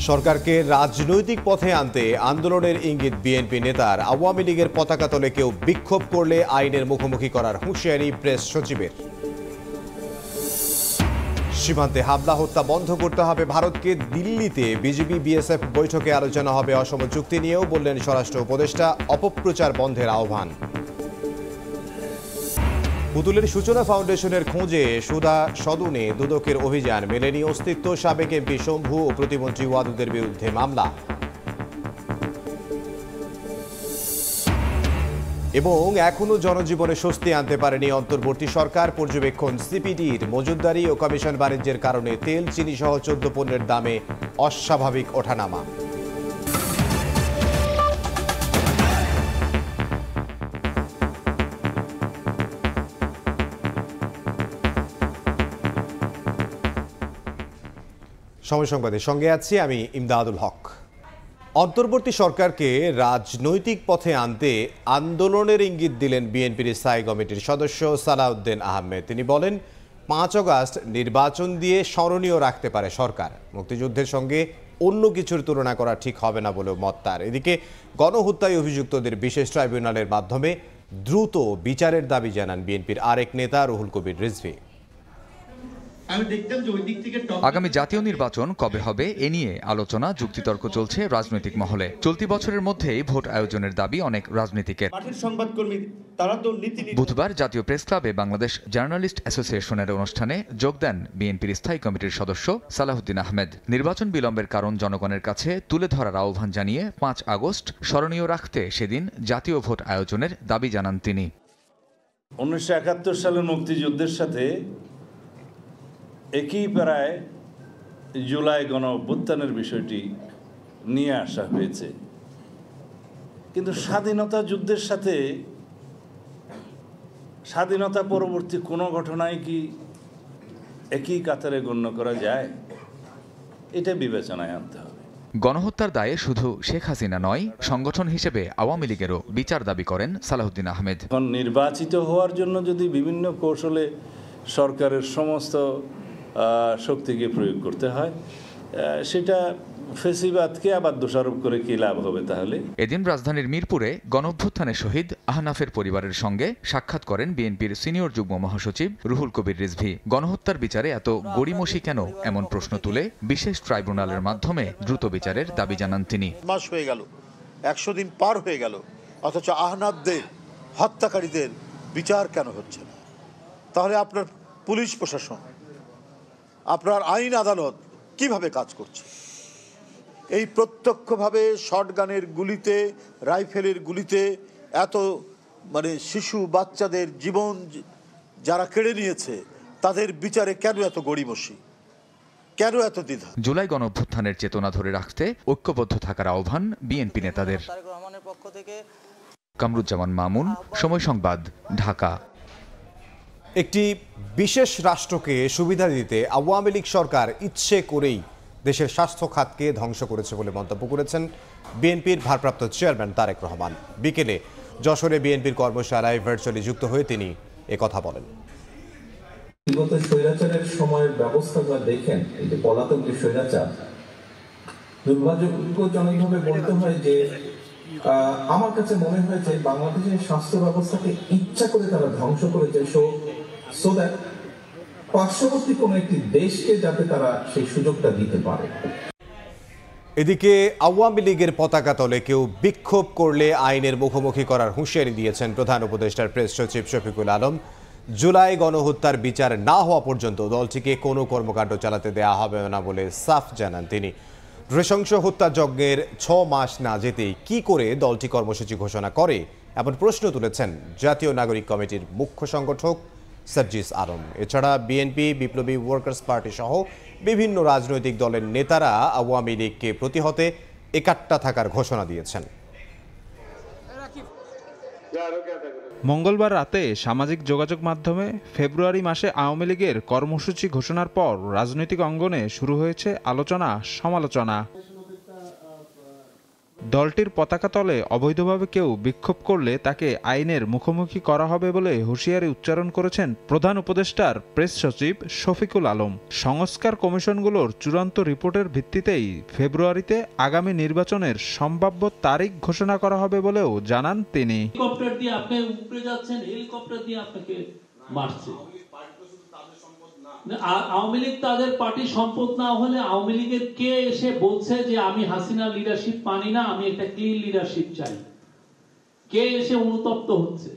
সরকারকে রাজনৈতিক পথে আনতে আন্দোলনের ইঙ্গিত বিএনপি নেতার। আওয়ামী লীগের পতাকা তলে কেউ বিক্ষোভ করলে আইনের মুখোমুখি করার হুঁশিয়ারি প্রেস সচিবের। সীমান্তে হামলা হত্যা বন্ধ করতে হবে ভারতকে। দিল্লিতে বিজেপি বিএসএফ বৈঠকে আলোচনা হবে অসম চুক্তি নিয়েও বললেন স্বরাষ্ট্র উপদেষ্টা। অপপ্রচার বন্ধের আহ্বান। পুতুলের সূচনা ফাউন্ডেশনের খোঁজে সুধা সদনে দুদকের অভিযান। মেলেনি অস্তিত্ব। সাবেক এমপি শম্ভু ও প্রতিমন্ত্রী ওয়াদুদের বিরুদ্ধে মামলা। এবং এখনো জনজীবনে স্বস্তি আনতে পারেনি অন্তর্বর্তী সরকার। পর্যবেক্ষণ সিপিডির। মজুতদারি ও কমিশন বাণিজ্যের কারণে তেল, চিনি সহ 14 পণ্যের দামে অস্বাভাবিক ওঠানামা। সময় সংবাদের সঙ্গে আছি আমি ইমদাদুল হক। অন্তর্বর্তী সরকারকে রাজনৈতিক পথে আনতে আন্দোলনের ইঙ্গিত দিলেন বিএনপির স্থায়ী কমিটির সদস্য সালাউদ্দিন আহমেদ। তিনি বলেন, 5 আগস্ট নির্বাচন দিয়ে স্মরণীয় রাখতে পারে সরকার। মুক্তিযুদ্ধের সঙ্গে অন্য কিছুর তুলনা করা ঠিক হবে না বলেও মত তার। এদিকে গণহত্যায় অভিযুক্তদের বিশেষ ট্রাইব্যুনালের মাধ্যমে দ্রুত বিচারের দাবি জানান বিএনপির আরেক নেতা রুহুল কবির রিজভী। আগামী জাতীয় নির্বাচন কবে হবে এ নিয়ে আলোচনা, যুক্তিতর্ক চলছে রাজনৈতিক মহলে। চলতি বছরের মধ্যেই ভোট আয়োজনের দাবি অনেক রাজনীতিকের। বুধবার জাতীয় প্রেস ক্লাবে বাংলাদেশ জার্নালিস্ট অ্যাসোসিয়েশনের অনুষ্ঠানে যোগ দেন বিএনপির স্থায়ী কমিটির সদস্য সালাউদ্দিন আহমেদ। নির্বাচন বিলম্বের কারণ জনগণের কাছে তুলে ধরার আহ্বান জানিয়ে 5 আগস্ট স্মরণীয় রাখতে সেদিন জাতীয় ভোট আয়োজনের দাবি জানান তিনি। 1971 সালের মুক্তিযুদ্ধের সাথে একই প্রায় জুলাই গণ অভ্যুত্থানের বিষয়টি নিয়ে আসা হয়েছে, কিন্তু স্বাধীনতা যুদ্ধের সাথে স্বাধীনতা পরবর্তী কোনো ঘটনায় কি একই কাতারে গণ্য করা যায়? এটা বিবেচনায় আনতে হবে। গণহত্যার দায়ে শুধু শেখ হাসিনা নয়, সংগঠন হিসেবে আওয়ামী লীগেরও বিচার দাবি করেন সালাউদ্দিন আহমেদ। নির্বাচিত হওয়ার জন্য যদি বিভিন্ন কৌশলে সরকারের সমস্ত শক্তিকে প্রয়োগ করতে হয়, সেটা ফেসিবাদকে আবার দোষারোপ করে কি লাভ হবে তাহলে? এদিন রাজধানীর মিরপুরে গণঅভ্যুত্থানের শহীদ আহনাফের পরিবারের সঙ্গে সাক্ষাৎ করেন বিএনপির সিনিয়র যুগ্ম মহাসচিব রুহুল কবির রিজভী। গণহত্যার বিচারে এত গড়িমসি কেন এমন প্রশ্ন তুলে বিশেষ ট্রাইব্যুনালের মাধ্যমে দ্রুত বিচারের দাবি জানান তিনি। মাস হয়ে গেল, 100 দিন পার হয়ে গেল, অথচ আহনাফদের হত্যাকারীদের বিচার কেন হচ্ছে না? তাহলে আপনার পুলিশ প্রশাসন, আপনার আইন আদালত কিভাবে কাজ করছে? এই প্রত্যক্ষভাবে শটগানের গুলিতে, রাইফেলের গুলিতে এত শিশু বাচ্চাদের জীবন যারা কেড়ে নিয়েছে, তাদের বিচারে কেন এত গড়িমসি, কেন এত দ্বিধা? জুলাই গণঅভ্যুত্থানের চেতনা ধরে রাখতে ঐক্যবদ্ধ থাকার আহ্বান বিএনপি নেতাদের। কামরুজ্জামান মামুন, সময় সংবাদ, ঢাকা। একটি বিশেষ রাষ্ট্রকে সুবিধা দিতে আওয়ামী লীগ সরকার ইচ্ছে করেই দেশের স্বাস্থ্য খাতকে ধ্বংস করেছে বলে মন্তব্য করেছেন বিএনপির ভারপ্রাপ্ত চেয়ারম্যান তারেক রহমান। বিকেলে যশোরে বিএনপির কর্মশালায় ভার্চুয়ালি যুক্ত হয়ে তিনি একথা বলেন। বিগত স্বৈরাচারের সময়ের ব্যবস্থাগুলো দেখেন, এই যে পলাতক যে স্বৈরাচার, দুর্ভাগ্যজনকভাবে বলতে হয় যে আমার কাছে মনে হয় যে বাংলাদেশের স্বাস্থ্য ব্যবস্থাকে ইচ্ছা করে তারা ধ্বংস করেছে, সো দ্যাট পার্শ্ববর্তী কোনো একটি দেশকে যাতে তারা সেই সুযোগটা দিতে পারে। এদিকে আওয়ামী লীগের পতাকা তলে কেউ বিক্ষোভ করলে আইনের মুখোমুখি করার হুঁশিয়ারি দিয়েছেন প্রধান উপদেষ্টার প্রেস সচিব শফিকুল আলম। জুলাই গণহত্যার বিচার না হওয়া পর্যন্ত দলটিকে কোনো কর্মকাণ্ড চালাতে দেওয়া হবে না বলে সাফ জানান তিনি। নৃশংস হত্যাযজ্ঞের 6 মাস না যেতেই কি করে দলটি কর্মসূচি ঘোষণা করে এমন প্রশ্ন তুলেছেন জাতীয় নাগরিক কমিটির মুখ্য সংগঠক সার্জিস আলম। এছাড়া বিএনপি, বিপ্লবী ওয়ার্কার্স পার্টি সহ বিভিন্ন রাজনৈতিক দলের নেতারা আওয়ামী লীগকে প্রতিহতে একাট্টা থাকার ঘোষণা দিয়েছেন। মঙ্গলবার রাতে সামাজিক যোগাযোগ মাধ্যমে ফেব্রুয়ারি মাসে আওয়ামী লীগের কর্মসূচি ঘোষণার পর রাজনৈতিক অঙ্গনে শুরু হয়েছে আলোচনা সমালোচনা। দলটির পতাকা তলে অবৈধভাবে কেউ বিক্ষোভ করলে তাকে আইনের মুখোমুখি করা হবে বলে হুঁশিয়ারি উচ্চারণ করেছেন প্রধান উপদেষ্টার প্রেস সচিব শফিকুল আলম। সংস্কার কমিশনগুলোর চূড়ান্ত রিপোর্টের ভিত্তিতেই ফেব্রুয়ারিতে আগামী নির্বাচনের সম্ভাব্য তারিখ ঘোষণা করা হবে বলেও জানান তিনি। হেলিকপ্টার দিয়ে আপনি উপরে যাচ্ছেন, হেলিকপ্টার দিয়ে আপনাকে মারছে। আওয়ামী লীগ তাদের পার্টি সম্পদ না হলে আওয়ামী লীগের কে এসে বলছে যে আমি হাসিনা লিডারশিপ মানি না, আমি একটা ক্লিন লিডারশিপ চাই? কে এসে অনুতপ্ত হচ্ছে?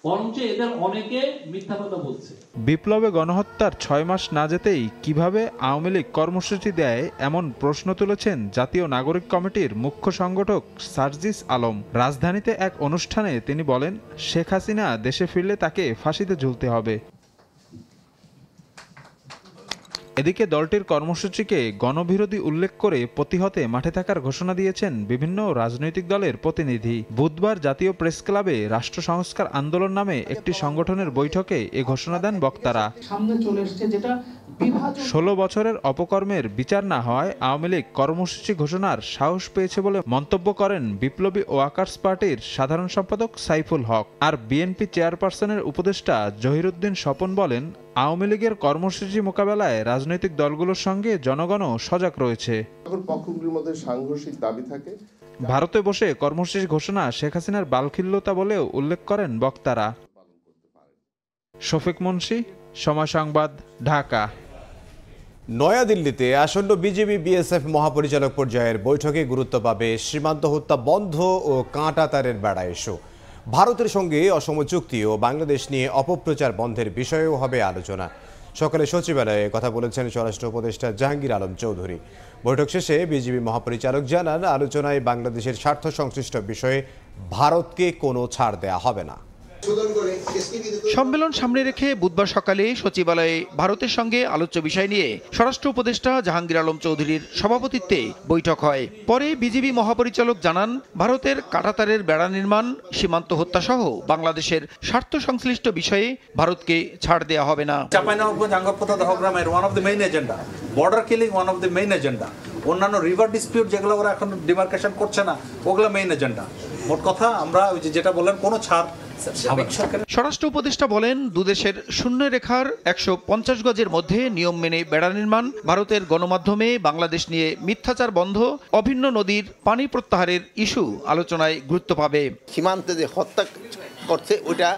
বরঞ্চ এদের অনেকে মিথ্যা কথা বলছে। বিপ্লবে গণহত্যার 6 মাস না যেতেই কিভাবে আওয়ামী লীগ কর্মসূচি দেয় এমন প্রশ্ন তুলেছেন জাতীয় নাগরিক কমিটির মুখ্য সংগঠক সার্জিস আলম। রাজধানীতে এক অনুষ্ঠানে তিনি বলেন, শেখ হাসিনা দেশে ফিরলে তাকে ফাঁসিতে ঝুলতে হবে। এদিকে দলটির কর্মসূচিকে গণবিরোধী উল্লেখ করে প্রতিহতে মাঠে থাকার ঘোষণা দিয়েছেন বিভিন্ন রাজনৈতিক দলের প্রতিনিধি। বুধবার জাতীয় প্রেস ক্লাবে রাষ্ট্র সংস্কার আন্দোলন নামে একটি সংগঠনের বৈঠকে এ ঘোষণা দেন বক্তারা। 16 বছরের অপকর্মের বিচার না হওয়ায় আওয়ামী লীগ কর্মসূচি ঘোষণার সাহস পেয়েছে বলে মন্তব্য করেন বিপ্লবী ওয়ার্কার্স পার্টির সাধারণ সম্পাদক সাইফুল হক। আর বিএনপি চেয়ারপারসনের উপদেষ্টা জহিরুদ্দিন স্বপন বলেন, আওয়ামী লীগের কর্মসূচি মোকাবেলায় রাজনৈতিক দলগুলোর সঙ্গে জনগণও সজাগ রয়েছে। পক্ষগুলোর মধ্যে সাংঘর্ষিক দাবি থাকে। ভারতে বসে কর্মসূচি ঘোষণা শেখ হাসিনার বালখিল্যতা বলেও উল্লেখ করেন বক্তারা। শফিক মুন্সি, সময় সংবাদ, ঢাকা। নয়াদিল্লিতে আসন্ন বিজিবি বিএসএফ মহাপরিচালক পর্যায়ের বৈঠকে গুরুত্ব পাবে সীমান্ত হত্যা বন্ধ ও কাঁটাতারের বেড়া ইস্যু। ভারতের সঙ্গে অসম চুক্তি ও বাংলাদেশ নিয়ে অপপ্রচার বন্ধের বিষয়েও হবে আলোচনা। সকালে সচিবালয়ে কথা বলেছেন স্বরাষ্ট্র উপদেষ্টা জাহাঙ্গীর আলম চৌধুরী। বৈঠক শেষে বিজিবি মহাপরিচালক জানান, আলোচনায় বাংলাদেশের স্বার্থ সংশ্লিষ্ট বিষয়ে ভারতকে কোনো ছাড় দেয়া হবে না। সম্মেলন সামনে রেখে বুধবার সকালে সচিবালয়ে ভারতের সঙ্গে আলোচ্য বিষয় নিয়ে স্বরাষ্ট্র উপদেষ্টা জাহাঙ্গীর আলম চৌধুরীর সভাপতিত্বে বৈঠক হয়। পরে বিজিবি মহাপরিচালক জানান, ভারতের কাঁটাতারের বেড়া নির্মাণ, সীমান্ত হত্যা সহ বাংলাদেশের স্বার্থ সংশ্লিষ্ট বিষয়ে ভারতকে ছাড় দেওয়া হবে না। চাঁপাইনবাবগঞ্জ আঙ্গপ্রতা দহগ্রামের one of the main agenda, border killing one of the main agenda, অন্যান্য রিভার ডিসপিউট যেগুলো ওরা এখন ডিমার্কেশন করছে না, ওগুলো মেইন এজেন্ডা। মোট কথা আমরা ওই যেটা বললেন কোনো ছাড়। স্বরাষ্ট্র উপদেষ্টা বলেন, দুদেশের শূন্য রেখার 150 গজের মধ্যে নিয়ম মেনে বেড়া নির্মাণ, ভারতের গণমাধ্যমে বাংলাদেশ নিয়ে মিথ্যাচার বন্ধ, অভিন্ন নদীর পানি প্রত্যাহারের ইস্যু আলোচনায় গুরুত্ব পাবে। সীমান্তে যে হত্যা করছে ওটা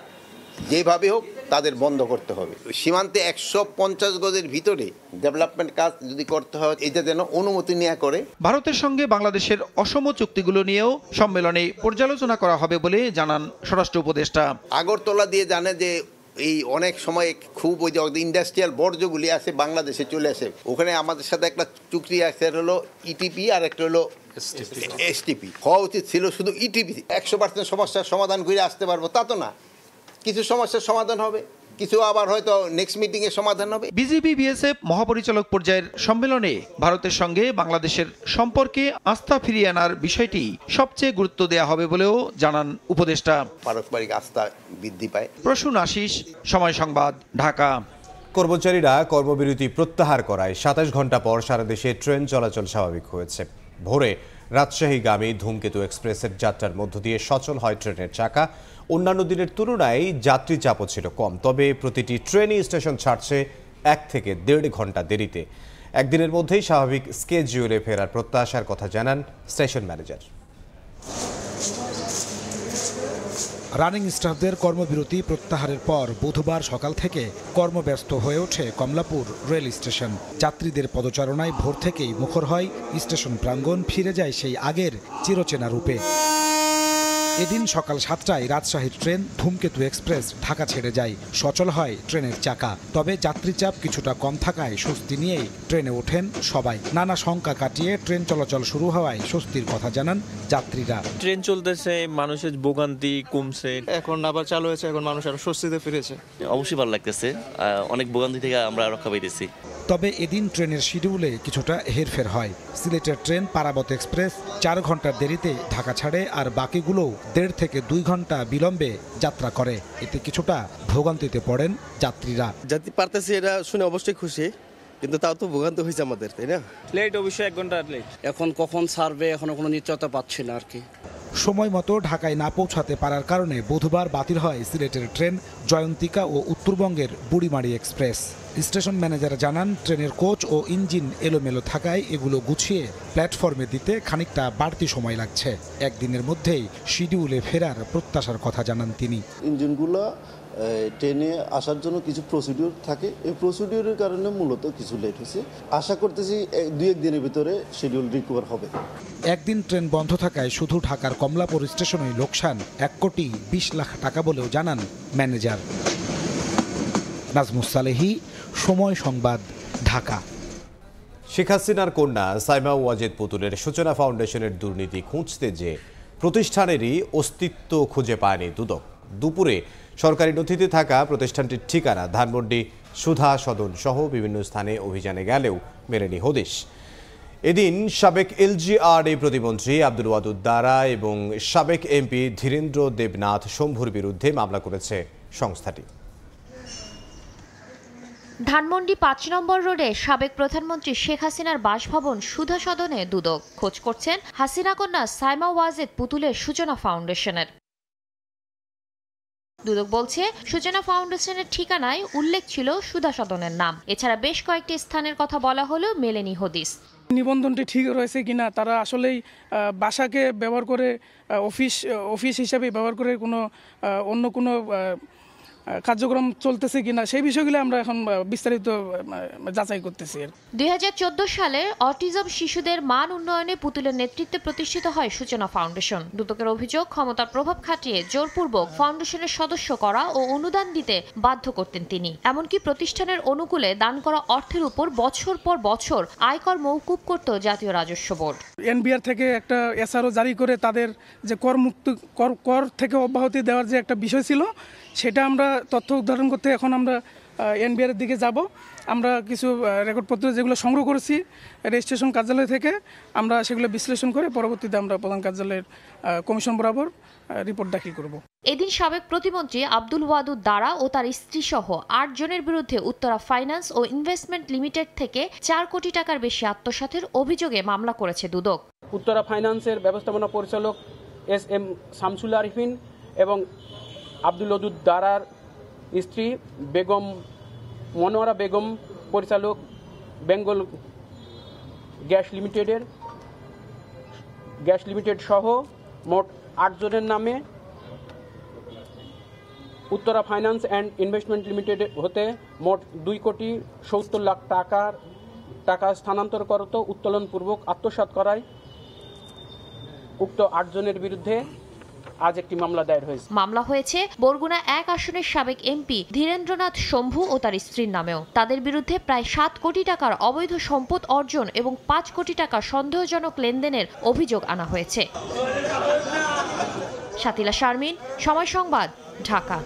যেভাবে হোক তাদের বন্ধ করতে হবে। সীমান্তে 150 গজের ভিতরে ডেভেলপমেন্ট কাজ যদি করতে হয়, এটা যেন অনুমতি নেওয়া করে। ভারতের সঙ্গে বাংলাদেশের অসম চুক্তিগুলো নিয়েও সম্মেলনে পর্যালোচনা করা হবে বলে জানান স্বরাষ্ট্র উপদেষ্টা। আগরতলা দিয়ে জানে যে এই অনেক সময় খুব ওই যে ইন্ডাস্ট্রিয়াল বর্জ্যগুলি আছে বাংলাদেশে চলে আসে, ওখানে আমাদের সাথে একটা চুক্তি আছে, হলো ইটিপি আর একটা হলো এসটিপি। হওয়া উচিত ছিল শুধু ইটিপি। 100% সমস্যার সমাধান করে আসতে পারবো তা তো না, কিছু সমস্যার সমাধান হবে, কিছু আবার হয়তো নেক্সট মিটিং এর সমাধান হবে। বিজিবি বিএসএফ মহাপরিচালক পর্যায়ের সম্মেলনে ভারতের সঙ্গে বাংলাদেশের সম্পর্কে আস্থা ফিরিয়ে আনার বিষয়টি সবচেয়ে গুরুত্ব দেওয়া হবে বলেও জানান উপদেষ্টা। পারস্পরিক আস্থা বৃদ্ধি পায়। প্রসূন আশিস, সময় সংবাদ, ঢাকা। কর্মচারীরা কর্মবিরতি প্রত্যাহার করায় 27 ঘন্টা পর সারা দেশে ট্রেন চলাচল স্বাভাবিক হয়েছে। ভোরে রাজশাহীগামী ধূমকেতু এক্সপ্রেসের যাত্রার মধ্য দিয়ে সচল হয় ট্রেনের চাকা। অন্যান্য দিনের তুলনায় যাত্রী চাপও ছিল কম, তবে প্রতিটি ট্রেনই স্টেশন ছাড়ছে 1 থেকে 1.5 ঘন্টা দেরিতে। একদিনের মধ্যেই স্বাভাবিক স্কেডিউলে ফেরার প্রত্যাশার কথা জানান স্টেশন ম্যানেজার। রানিং স্টাফদের কর্মবিরতি প্রত্যাহারের পর বুধবার সকাল থেকে কর্মব্যস্ত হয়ে ওঠে কমলাপুর রেল স্টেশন। যাত্রীদের পদচারণায় ভোর থেকেই মুখর হয় স্টেশন প্রাঙ্গণ, ফিরে যায় সেই আগের চিরচেনা রূপে। এদিন সকাল 7টায় রাজশাহীর ট্রেন ধূমকেতু এক্সপ্রেস ঢাকা ছেড়ে যায়। সচল হয় ট্রেনের চাকা, তবে যাত্রী চাপ কিছুটা কম থাকায় স্বস্তি নিয়েই ট্রেনে ওঠেন সবাই। নানা শঙ্কা কাটিয়ে ট্রেন চলাচল শুরু হওয়ায় স্বস্তির কথা জানান যাত্রীরা। ট্রেন চলতেছে, মানুষের ভোগান্তি কমছে, এখন আবার চালু হয়েছে, এখন মানুষ আরো স্বস্তিতে ফিরেছে। অবশ্যই ভালো লাগতেছে, অনেক ভোগান্তি থেকে আমরা রক্ষা পাইতেছি। তবে এদিন ট্রেনের শিডিউলে কিছুটা হেরফের হয়। সিলেটের ট্রেন পারাবত এক্সপ্রেস 4 ঘন্টার দেরিতে ঢাকা ছাড়ে, আর বাকিগুলো 1.5 থেকে 2 ঘন্টা বিলম্বে যাত্রা করে। এতে কিছুটা ভোগান্তিতে পড়েন যাত্রীরা। যাত্রী পারতেছি, এটা শুনে অবশ্যই খুশি, কিন্তু তাও তো ভোগান্তি হয়েছে আমাদের, তাই না? লেট অবশ্যই 1 ঘন্টা লেট। এখন কখন ছাড়বে এখনো কোনো নিশ্চয়তা পাচ্ছি না আর কি। সময় মতো ঢাকায় না পৌঁছাতে পারার কারণে বুধবার বাতিল হয় সিলেটের ট্রেন জয়ন্তিকা ও উত্তরবঙ্গের বুড়িমারি এক্সপ্রেস। স্টেশন ম্যানেজার জানান, ট্রেনের কোচ ও ইঞ্জিন এলোমেলো থাকায় এগুলো গুছিয়ে প্ল্যাটফর্মে দিতে খানিকটা বাড়তি সময় লাগছে। একদিনের মধ্যেই শিডিউলে ফেরার প্রত্যাশার কথা জানান তিনি। ইঞ্জিনগুলো ট্রেনে আসার জন্য কিছু প্রসিডিউর থাকে, এই প্রসিডিউরের কারণে মূলত কিছু লেট হয়েছে। আশা করতেছি 2-1 দিনের ভিতরে শিডিউল রিকভার হবে। একদিন ট্রেন বন্ধ থাকায় শুধু ঢাকার কমলাপুর স্টেশনে লোকসান 1,20,00,000 টাকা বলেও জানান ম্যানেজার। নাজমুস সালেহি, সময় সংবাদ, ঢাকা। শেখ হাসিনার কন্যা সাইমা ওয়াজেদ পুতুলের সূচনা ফাউন্ডেশনের দুর্নীতি খুঁজতে যে প্রতিষ্ঠানেরই অস্তিত্ব খুঁজে পায়নি দুদক। দুপুরে সরকারি নথিতে থাকা প্রতিষ্ঠানটির ঠিকানা ধানমন্ডি সুধা সদন সহ বিভিন্ন স্থানে অভিযানে গেলেও মেলেনি হদিশ। এদিন সাবেক LGRA প্রতিমন্ত্রী আব্দুল ওয়াদুদ দারা এবং সাবেক MP ধীরেন্দ্র দেবনাথ শম্ভুর বিরুদ্ধে মামলা করেছে সংস্থাটি। ধানমন্ডি 5 নম্বর রোডে সাবেক প্রধানমন্ত্রী শেখ হাসিনার বাসভবন সুধা সদনে দুদক খোঁজ করছেন হাসিনা কন্যা সাইমা ওয়াজেদ পুতুলের সূচনা ফাউন্ডেশনের। দুদক বলছে, সূচনা ফাউন্ডেশনের ঠিকানায় উল্লেখ ছিল সুধা সদনের নাম। এছাড়া বেশ কয়েকটি স্থানের কথা বলা হলেও মেলেনি হদিস। নিবন্ধনটি ঠিক রয়েছে কিনা, তারা আসলেই বাসাকে ব্যবহার করে অফিস হিসাবে ব্যবহার করে অন্য কোনো কার্যক্রম চলতেছে কিনা, সেই বিষয়গুলো আমরা এখন বিস্তারিত যাচাই করতেছি। 2014 সালে অটিজম শিশুদের মান উন্নয়নে পুতুলের নেতৃত্বে প্রতিষ্ঠিত হয় সূচনা ফাউন্ডেশন। দুদকের অভিযোগ, ক্ষমতার প্রভাব খাটিয়ে জোরপূর্বক ফাউন্ডেশনের সদস্য করা ও অনুদান দিতে বাধ্য করতেন তিনি। এমনকি প্রতিষ্ঠানের অনুকূলে দান করা অর্থের উপর বছর পর বছর আয়কর মওকুফ করত জাতীয় রাজস্ব বোর্ড। এনবিআর থেকে একটা SRO জারি করে তাদের যে কর থেকে অব্যাহতি দেওয়ার যে একটা বিষয় ছিল, সেটা আমরা তথ্য উদ্ধারণ করতে এখন আমরা এনবিআর দিকে যাব। আমরা কিছু রেকর্ডপত্র যেগুলো সংগ্রহ করেছি রেজিস্ট্রেশন কার্যালয় থেকে, আমরা সেগুলো বিশ্লেষণ করে পরবর্তীতে আমরা প্রধান কার্যালয়ের কমিশন বরাবর রিপোর্ট দাখিল করব। এদিন সাবেক প্রতিমন্ত্রী আব্দুল ওয়াদুদ দারা ও তার স্ত্রী সহ 8 জনের বিরুদ্ধে উত্তরা ফাইন্যান্স ও ইনভেস্টমেন্ট লিমিটেড থেকে 4 কোটি টাকার বেশি আত্মসাতের অভিযোগে মামলা করেছে দুদক। উত্তরা ফাইন্যান্সের ব্যবস্থাপনা পরিচালক SM শামসুল আরিফিন এবং আব্দুল ওয়াদুদ দারার স্ত্রী বেগম মনোয়ারা বেগম, পরিচালক বেঙ্গল গ্যাস লিমিটেড সহ মোট 8 জনের নামে Uttara finance and investment limited হতে মোট 2,70,00,000 টাকা স্থানান্তর করত উত্তোলনপূর্বক আত্মসাৎ করায় উক্ত 8 জনের বিরুদ্ধে আজ একটি মামলা দায়ের হয়েছে। মামলা হয়েছে বরগুনা 1 আসনের সাবেক MP ধীরেন্দ্রনাথ শম্ভু ও তার স্ত্রীর নামেও। তাদের বিরুদ্ধে প্রায় 7 কোটি টাকার অবৈধ সম্পদ অর্জন এবং 5 কোটি টাকা সন্দেহজনক লেনদেনের অভিযোগ আনা হয়েছে। শাতিলা শারমিন, সময় সংবাদ, ঢাকা।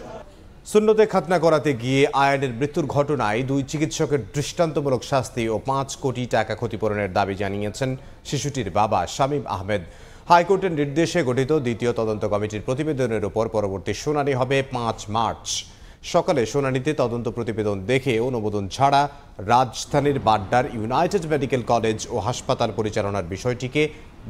সুন্নতে খাতনা করাতে গিয়ে আয়ানের মৃত্যুর ঘটনায় 2 চিকিৎসকের দৃষ্টান্তমূলক শাস্তি ও 5 কোটি টাকা ক্ষতিপূরণের দাবি জানিয়েছেন শিশুটির বাবা শামীম আহমেদ। হাইকোর্টের নির্দেশে গঠিত দ্বিতীয় তদন্ত কমিটির প্রতিবেদনের উপর পরবর্তী শুনানি হবে 5 মার্চ। সকালে শুনানিতে তদন্ত প্রতিবেদন দেখে অনুমোদন ছাড়া রাজধানীর বাড্ডার ইউনাইটেড মেডিকেল কলেজ ও হাসপাতাল পরিচালনার বিষয়টিকে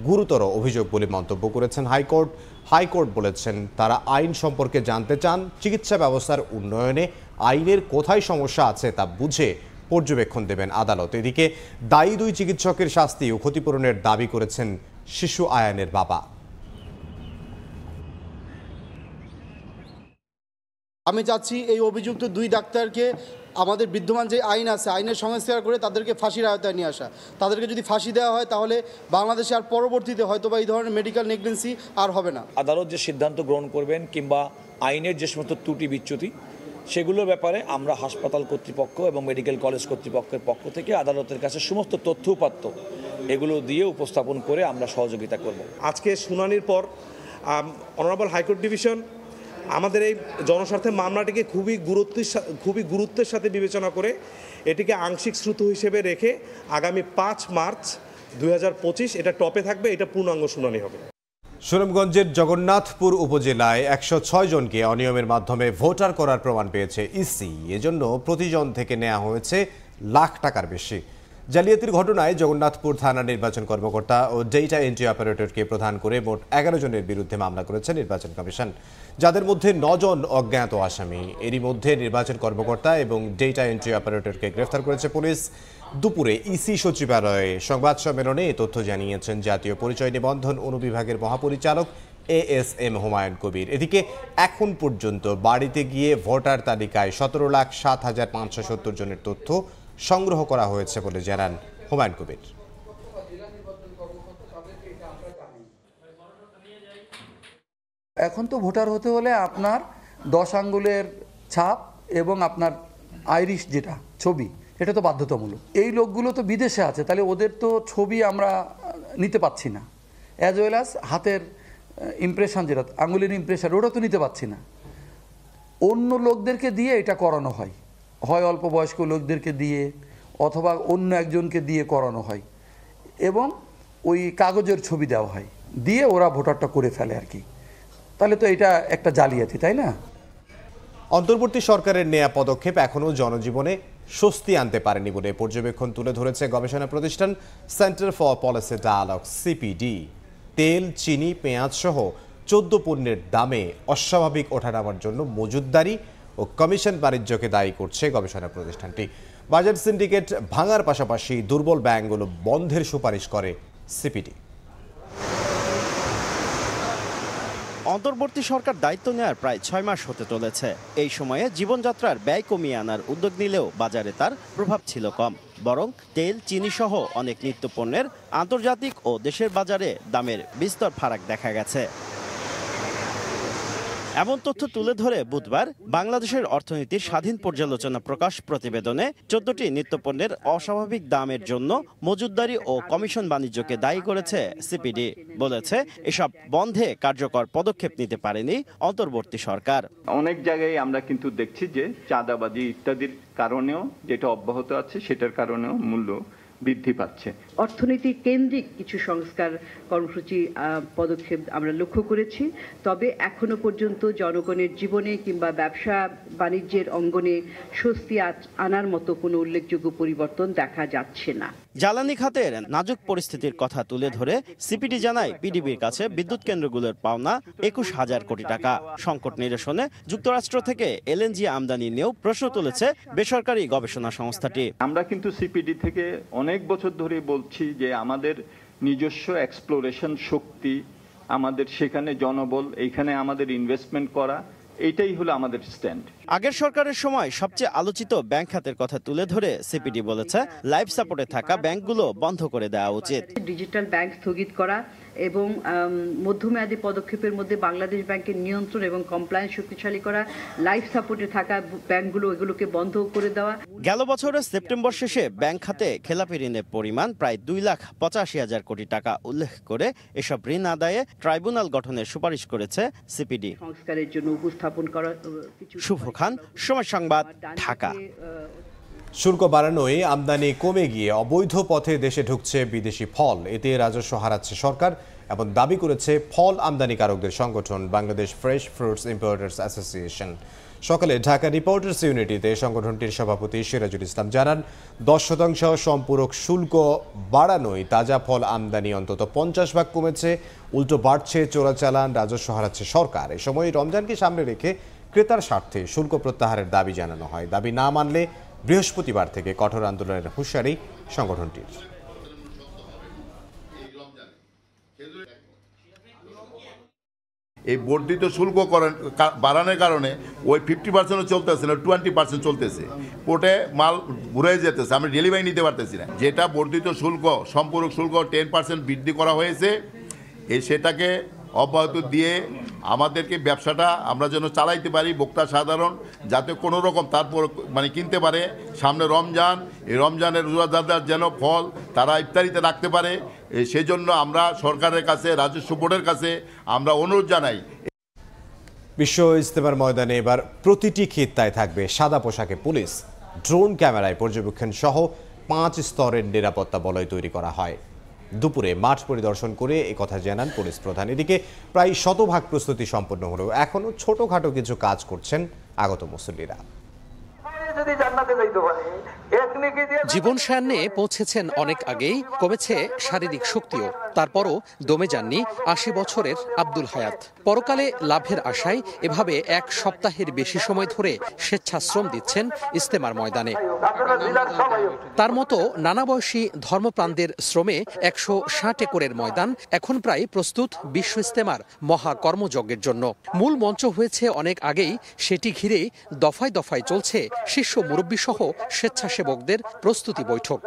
গুরুতর অভিযোগ বলে মন্তব্য করেছেন হাইকোর্ট। হাইকোর্ট বলেছেন, তারা আইন সম্পর্কে জানতে চান, চিকিৎসা ব্যবস্থার উন্নয়নে আইনের কোথায় সমস্যা আছে তা বুঝে পর্যবেক্ষণ দেবেন আদালত। এদিকে দায়ী 2 চিকিৎসকের শাস্তি ও ক্ষতিপূরণের দাবি করেছেন শিশু আয়ানের বাবা। আমি চাচ্ছি এই অভিযুক্ত 2 ডাক্তারকে আমাদের বিদ্যমান যে আইন আছে, আইনের সংস্কার করে তাদেরকে ফাঁসির আওতায় নিয়ে আসা। তাদেরকে যদি ফাঁসি দেওয়া হয় তাহলে বাংলাদেশে আর পরবর্তীতে হয়তোবা এই ধরনের মেডিকেল নেগলিজেন্সি আর হবে না। আদালত যে সিদ্ধান্ত গ্রহণ করবেন কিংবা আইনের যে সমস্ত ত্রুটি বিচ্যুতি, সেগুলোর ব্যাপারে আমরা হাসপাতাল কর্তৃপক্ষ এবং মেডিকেল কলেজ কর্তৃপক্ষের পক্ষ থেকে আদালতের কাছে সমস্ত তথ্য উপাত্ত এগুলো দিয়ে উপস্থাপন করে আমরা সহযোগিতা করব। আজকে শুনানির পর অনারেবল হাইকোর্ট ডিভিশন আমাদের এই জনস্বার্থে মামলাটিকে খুবই গুরুত্বের সাথে বিবেচনা করে এটিকে আংশিক শ্রুত হিসেবে রেখে আগামী 5 মার্চ 2025 এটা টপে থাকবে, এটা পূর্ণাঙ্গ শুনানি হবে। সুনামগঞ্জের জগন্নাথপুর উপজেলায় 106 জনকে অনিয়মের মাধ্যমে ভোটার করার প্রমাণ পেয়েছে ইসি। এজন্য প্রতিজন থেকে নেওয়া হয়েছে লাখ টাকার বেশি। জালিয়াতির ঘটনায় জগন্নাথপুর থানার নির্বাচন কর্মকর্তা ও ডেটা এন্ট্রি অপারেটরকে প্রধান করে মোট 11 জনের বিরুদ্ধে মামলা করেছে নির্বাচন কমিশন, যাদের মধ্যে 9 জন অজ্ঞাত আসামি। এরই মধ্যে নির্বাচন কর্মকর্তা এবং ডেটা এন্ট্রি অপারেটরকে গ্রেফতার করেছে পুলিশ। দুপুরে ইসি সচিবালয়ে সংবাদ সম্মেলনে এ তথ্য জানিয়েছেন জাতীয় পরিচয় নিবন্ধন অনুবিভাগের মহাপরিচালক ASM হুমায়ুন কবির। এদিকে এখন পর্যন্ত বাড়িতে গিয়ে ভোটার তালিকায় 17,07,570 জনের তথ্য সংগ্রহ করা হয়েছে বলে জানান হুমায়ুন কবির। এখন তো ভোটার হতে হলে আপনার 10 আঙ্গুলের ছাপ এবং আপনার আইরিশ যেটা ছবি, এটা তো বাধ্যতামূলক। এই লোকগুলো তো বিদেশে আছে, তাহলে ওদের তো ছবি আমরা নিতে পাচ্ছি না, অ্যাজ ওয়েল অ্যাজ হাতের ইমপ্রেশন যেটা আঙ্গুলের ইমপ্রেশন, ওটা তো নিতে পাচ্ছি না। অন্য লোকদেরকে দিয়ে এটা করানো হয়, হয় অল্প বয়স্ক লোকদেরকে দিয়ে অথবা অন্য একজনকে দিয়ে করানো হয়, এবং ওই কাগজের ছবি দেওয়া হয়, দিয়ে ওরা ভোটারটা করে ফেলে আর কি। তাহলে তো এটা একটা জালিয়াতি, তাই না? অন্তর্বর্তী সরকারের নেয়া পদক্ষেপ এখনও জনজীবনে স্বস্তি আনতে পারেনি বলে পর্যবেক্ষণ তুলে ধরেছে গবেষণা প্রতিষ্ঠান সেন্টার ফর পলিসি ডায়ালগ CPD। তেল, চিনি, পেঁয়াজ সহ 14 পণ্যের দামে অস্বাভাবিক ওঠানামার জন্য মজুতদারি ও কমিশন বাণিজ্যকে দায়ী করছে গবেষণা প্রতিষ্ঠানটি। বাজার সিন্ডিকেট ভাঙার পাশাপাশি দুর্বল ব্যাংকগুলো বন্ধের সুপারিশ করে CPD। অন্তর্বর্তী সরকার দায়িত্ব নেওয়ার প্রায় 6 মাস হতে চলেছে। এই সময়ে জীবনযাত্রার ব্যয় কমিয়ে আনার উদ্যোগ নিলেও বাজারে তার প্রভাব ছিল কম, বরং তেল, চিনি সহ অনেক নিত্যপণ্যের আন্তর্জাতিক ও দেশের বাজারে দামের বিস্তর ফারাক দেখা গেছে। এমন তথ্য তুলে ধরে বুধবার বাংলাদেশের অর্থনীতির স্বাধীন পর্যালোচনা প্রকাশ প্রতিবেদনে 14টি নিত্যপণ্যের অস্বাভাবিক দামের জন্য মজুতদারি ও কমিশন বাণিজ্যকে দায়ী করেছে CPD। বলেছে এসব বন্ধে কার্যকর পদক্ষেপ নিতে পারেনি অন্তর্বর্তী সরকার। অনেক জায়গায় আমরা কিন্তু দেখছি যে চাঁদাবাজি ইত্যাদির কারণেও যেটা অব্যাহত আছে, সেটার কারণেও মূল্য বৃদ্ধি পাচ্ছে। অর্থনীতি কেন্দ্রিক কিছু সংস্কার কর্মসূচি পদক্ষেপ আমরা লক্ষ্য করেছি, তবে এখনো পর্যন্ত জনগণের জীবনে কিংবা ব্যবসা বাণিজ্যের অঙ্গনে স্বস্তি আনার মতো কোনো উল্লেখযোগ্য পরিবর্তন দেখা যাচ্ছে না। জ্বালানি খাতের নাজুক পরিস্থিতির কথা তুলে ধরে CPD জানায় PDBর কাছে বিদ্যুৎ কেন্দ্রগুলোর পাওনা 21,000 কোটি টাকা। সংকট নিরসনে যুক্তরাষ্ট্র থেকে LNG আমদানি নিয়েও প্রশ্ন তুলেছে বেসরকারি গবেষণা সংস্থাটি। আমরা কিন্তু CPD থেকে অনেক বছর ধরে বলছি যে আমাদের নিজস্ব এক্সপ্লোরেশন শক্তি, আমাদের সেখানে জনবল, এইখানে আমাদের ইনভেস্টমেন্ট করা, এইটাই হলো আমাদের স্ট্যান্ড। আগের সরকারের সময় সবচেয়ে আলোচিত ব্যাংক খাতের কথা তুলে ধরে CPD বলেছে লাইফ সাপোর্টে থাকা ব্যাংকগুলো বন্ধ করে দেওয়া উচিত। ডিজিটাল ব্যাংক স্থগিত করা এবং মধ্যমেয়াদী পদক্ষেপের মধ্যে বাংলাদেশ ব্যাংকের নিয়ন্ত্রণ এবং কমপ্লায়েন্স শক্তিশালী করা, লাইফ সাপোর্টে থাকা ব্যাংকগুলো এগুলোকে বন্ধ করে দেওয়া। গেল বছরের সেপ্টেম্বর শেষে ব্যাংক খাতে খেলাপি ঋণের পরিমাণ প্রায় 2,85,000 কোটি টাকা উল্লেখ করে এসব ঋণ আদায়ে ট্রাইব্যুনাল গঠনের সুপারিশ করেছে CPD। সংস্কারের জন্য উপস্থাপন করা। শুভ খান, সময় সংবাদ, ঢাকা। শুল্ক বাড়ানোয় আমদানি কমে গিয়ে অবৈধ পথে দেশে ঢুকছে বিদেশি ফল, এতে রাজস্ব হারাচ্ছে সরকার এবং দাবি করেছে ফল আমদানিকারকদের সংগঠন Bangladesh fresh fruits importers association. সকালে ঢাকা রিপোর্টার্স ইউনিটিতে সংগঠনটির সভাপতি সিরাজুল ইসলাম জানান, 10% সম্পূরক শুল্ক বাড়ানোয় তাজা ফল আমদানি অন্তত 50 ভাগ কমেছে, উল্টো বাড়ছে চোরাচালান, রাজস্ব হারাচ্ছে সরকার। এ সময় রমজানকে সামনে রেখে ক্রেতার স্বার্থে শুল্ক প্রত্যাহারের দাবি জানানো হয়। দাবি না মানলে বৃহস্পতিবার থেকে কঠোর আন্দোলনের হুঁশিয়ারি সংগঠনটির। এই বর্ধিত শুল্ক বাড়ানোর কারণে ওই 50% চলতেছে না, 20% চলতেছে, পোর্টে মাল ঘুরে যেতেছে, আমরা ডেলিভারি নিতে পারতেছি না। যেটা বর্ধিত শুল্ক, সম্পূরক শুল্ক 10% বৃদ্ধি করা হয়েছে, সেটাকে অব্যাহত দিয়ে আমাদেরকে ব্যবসাটা আমরা যেন চালাইতে পারি, ভোক্তা সাধারণ যাতে কোনো রকম তারপর কিনতে পারে। সামনে রমজান, এই রমজানের রোজাদারদের যেন ফল তারা ইফতারিতে রাখতে পারে, সেজন্য আমরা সরকারের কাছে, রাজস্ব বোর্ডের কাছে আমরা অনুরোধ জানাই। বিশ্ব ইজতেমার ময়দানে এবার প্রতিটি খিত্তায় থাকবে সাদা পোশাকে পুলিশ, ড্রোন ক্যামেরায় পর্যবেক্ষণ সহ 5 স্তরের নিরাপত্তা বলয় তৈরি করা হয়। দুপুরে মাঠ পরিদর্শন করে একথা জানান পুলিশ প্রধান। এদিকে প্রায় 100% প্রস্তুতি সম্পন্ন হলেও এখনো ছোটখাটো কিছু কাজ করছেন আগত মুসল্লিরা। যদি জান্নাতে যাইতে পারে, এথনিক জীবন সায়ান্নে পৌঁছেছেন অনেক আগেই, কমেছে শারীরিক শক্তিও, তারপরও দমে যাননি ৮০ বছরের আব্দুল হায়াত। পরকালে লাভের আশায় এভাবে এক সপ্তাহের বেশি সময় ধরে স্বেচ্ছাশ্রম দিচ্ছেন ইজতেমার ময়দানে। তার মতো নানা বয়সী ধর্মপ্রাণদের শ্রমে ১৬০ একরের ময়দান এখন প্রায় প্রস্তুত বিশ্ব ইজতেমার মহা কর্মযজ্ঞের জন্য। মূল মঞ্চ হয়েছে অনেক আগেই, সেটি ঘিরে দফায় দফায় চলছে শীর্ষ মুরব্বী সহ স্বেচ্ছাসেবকদের প্রস্তুতি বৈঠক।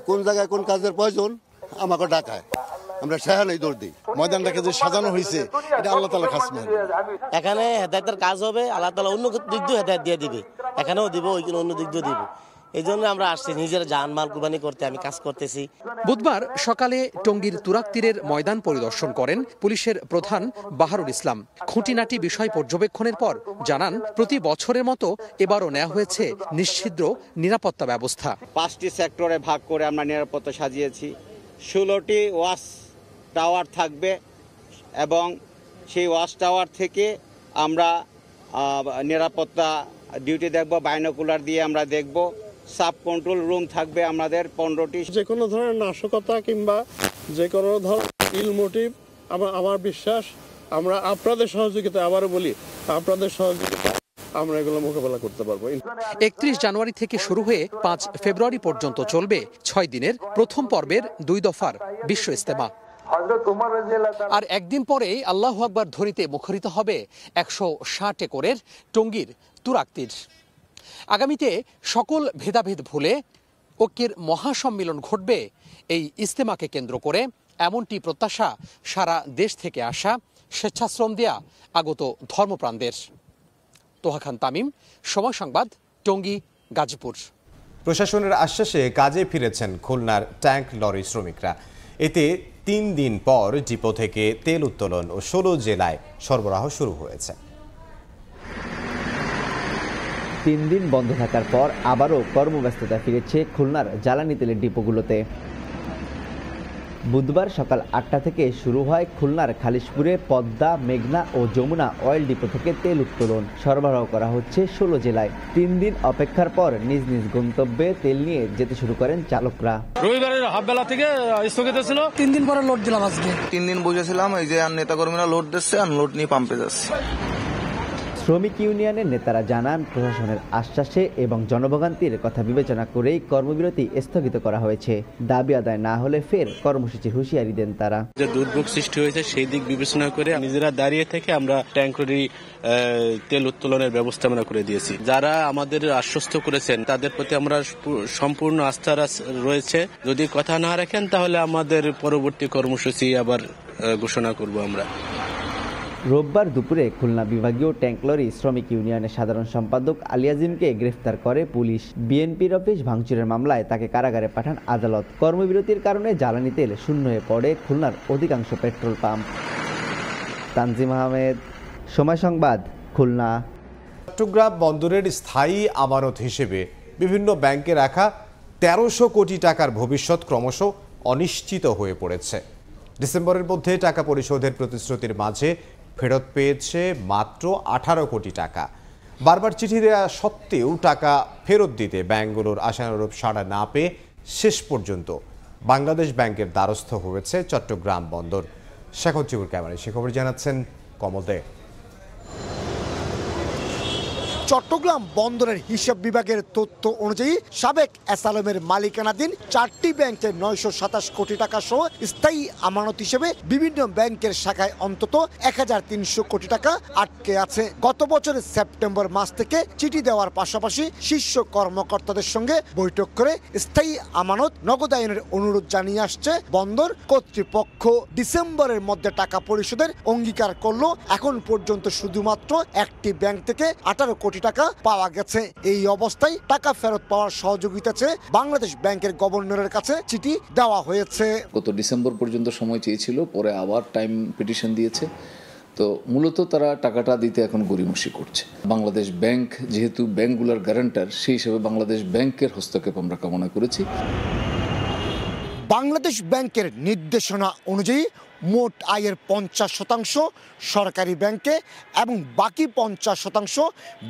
কোন জায়গায় কোন কাজের প্রয়োজন আমাকে ডাকায়, আমরা সেখানেই দৌড় দিই। ময়দানটাকে যে সাজানো হয়েছে এটা আল্লাহ তাআলা খাস মেহরবানি। এখানে হেদায়েতের কাজ হবে, আল্লাহ তাআলা অন্য দিক দিয়ে হেদায়েত দিয়ে দিবে, এখানেও দিব, ওইখানে অন্য দিক দিয়ে দিব। এই জন্য আমরা আসছি নিজের জানমাল কুরবানি করতে, আমি কাজ করতেছি। বুধবার সকালে টঙ্গীর তুরাগতীরের ময়দান পরিদর্শন করেন পুলিশের প্রধান বাহারুল ইসলাম। খুঁটিনাটি বিষয় পর্যবেক্ষণের পর জানান, প্রতি বছরের মতো এবারও নেওয়া হয়েছে নিশ্ছিদ্র নিরাপত্তা ব্যবস্থা। 5টি সেক্টরে ভাগ করে আমরা নিরাপত্তা সাজিয়েছি। 16টি ওয়াচ টাওয়ার থাকবে এবং সেই ওয়াচ টাওয়ার থেকে আমরা নিরাপত্তা ডিউটি দেখব, বাইনোকুলার দিয়ে আমরা দেখব। সাব কন্ট্রোল রুম থাকবে আমাদের 15টি। যে কোনো ধরনের নাশকতা কিংবা যে কোনো ধরনের ইল মোটিভ, আমার বিশ্বাস আমরা আপনাদের সহযোগিতা, আবারও বলি আপনাদের সহযোগিতা আমরা এগুলো মোকাবেলা করতে পারবো। 31 জানুয়ারি থেকে শুরু হয়ে 5 ফেব্রুয়ারি পর্যন্ত চলবে 6 দিনের প্রথম পর্বের 2 দফার বিশ্ব ইজতেমা। আর একদিন পরেই আল্লাহু আকবার ধ্বনিতে মুখরিত হবে 160 একরের টঙ্গীর তুরাগতীর। আগামীতে সকল ভেদাভেদ ভুলে ঐক্যের মহাসম্মিলন ঘটবে এই ইজতেমাকে কেন্দ্র করে, এমনটি প্রত্যাশা সারা দেশ থেকে আসা স্বেচ্ছাশ্রম দেয়া আগত ধর্মপ্রাণদের। তোহা খান তামিম, সময় সংবাদ, টঙ্গী, গাজীপুর। প্রশাসনের আশ্বাসে কাজে ফিরেছেন খুলনার ট্যাঙ্ক লরি শ্রমিকরা। এতে 3 দিন পর ডিপো থেকে তেল উত্তোলন ও 16 জেলায় সরবরাহ শুরু হয়েছে। 3 দিন বন্ধ থাকার পর আবারও কর্মব্যস্ততা ফিরেছে খুলনার জ্বালানি তেলের ডিপোগুলোতে। বুধবার সকাল 8টা থেকে শুরু হয় খুলনার খালিশপুরে পদ্মা, মেঘনা ও যমুনা অয়েল ডিপো থেকে তেল উত্তোলন। সরবরাহ করা হচ্ছে 16 জেলায়। 3 দিন অপেক্ষার পর নিজ নিজ গন্তব্যে তেল নিয়ে যেতে শুরু করেন চালকরা। রবিবারের হাফবেলা থেকে স্থগিত ছিল, 3 দিন পরে লোড দিলাম আজকে। 3 দিন বুঝেছিলাম, এই যে নেতাকর্মীরা লোড দিচ্ছে আর লোড নিয়ে পাম্পে যাচ্ছে। শ্রমিক ইউনিয়নের নেতারা জানান, প্রশাসনের আশ্বাসে এবং জনভোগান্তির কথা বিবেচনা করেই কর্মবিরতি স্থগিত করা হয়েছে। দাবি আদায় না হলে ফের কর্মসূচির হুঁশিয়ারি দেন তারা। যে দুর্ভোগ সৃষ্টি হয়েছে সেই দিক বিবেচনা করে নিজেরা দাঁড়িয়ে থেকে আমরা ট্যাঙ্করি তেল উত্তোলনের ব্যবস্থা আমরা করে দিয়েছি। যারা আমাদের আশ্বস্ত করেছেন তাদের প্রতি আমরা সম্পূর্ণ আস্থা রয়েছে। যদি কথা না রাখেন তাহলে আমাদের পরবর্তী কর্মসূচি আবার ঘোষণা করব আমরা। রোববার দুপুরে খুলনা বিভাগীয় ট্যাঙ্ক লরি শ্রমিক ইউনিয়নের সাধারণ সম্পাদক আলিয়াজিমকে গ্রেফতার করে পুলিশ। বিএনপির অফিস ভাঙচুরের মামলায় তাকে কারাগারে পাঠান আদালত। কর্মবিরতির কারণে জ্বালানি তেল শূন্য হয়ে পড়ে খুলনার অধিকাংশ পেট্রোল পাম্প। তানজিম আহমেদ, সময় সংবাদ, খুলনা। চট্টগ্রাম বন্দরের স্থায়ী আমানত হিসেবে বিভিন্ন ব্যাংকে রাখা 1300 কোটি টাকার ভবিষ্যৎ ক্রমশ অনিশ্চিত হয়ে পড়েছে। ডিসেম্বরের মধ্যে টাকা পরিশোধের প্রতিশ্রুতির মাঝে ফেরত পেয়েছে মাত্র 18 কোটি টাকা। বারবার চিঠি দেওয়া সত্ত্বেও টাকা ফেরত দিতে ব্যাংকগুলোর আশানুরূপ সাড়া না পেয়ে শেষ পর্যন্ত বাংলাদেশ ব্যাংকের দ্বারস্থ হয়েছে চট্টগ্রাম বন্দর। শেখর চিবুর ক্যামেরায় সে খবর জানাচ্ছেন কমল দে। চট্টগ্রাম বন্দরের হিসাব বিভাগের তথ্য অনুযায়ী সাবেক এসআলএমের মালিকানাধীন 4টি ব্যাংকে 927 কোটি টাকা সহ স্থায়ী আমানত হিসেবে বিভিন্ন ব্যাংকের শাখায় অন্তত 1300 কোটি টাকা আটকে আছে। গত বছরের সেপ্টেম্বর মাস থেকে চিঠি দেওয়ার পাশাপাশি শীর্ষ কর্মকর্তাদের সঙ্গে বৈঠক করে স্থায়ী আমানত নগদায়নের অনুরোধ জানিয়ে আসছে বন্দর কর্তৃপক্ষ। ডিসেম্বরের মধ্যে টাকা পরিশোধের অঙ্গীকার করলো। এখন পর্যন্ত শুধুমাত্র একটি ব্যাংক থেকে 18 কোটি টাকা পাওয়া গেছে। এই অবস্থায় টাকা ফেরত পাওয়ার সহযোগিতা চেয়ে বাংলাদেশ ব্যাংকের গভর্নরের কাছে চিঠি দেওয়া হয়েছে। গত ডিসেম্বর পর্যন্ত সময় চেয়েছিল, পরে আবার টাইম পিটিশন দিয়েছে। তো মূলত তারা টাকাটা দিতে এখন গড়িমসি করছে। বাংলাদেশ ব্যাংক যেহেতু ব্যাংকগুলোর গ্যারান্টার, সেই হিসেবে বাংলাদেশ ব্যাংকের হস্তক্ষেপ আমরা কামনা করেছি। বাংলাদেশ ব্যাংকের নির্দেশনা অনুযায়ী মোট আয়ের 50% সরকারি ব্যাংকে এবং বাকি 50%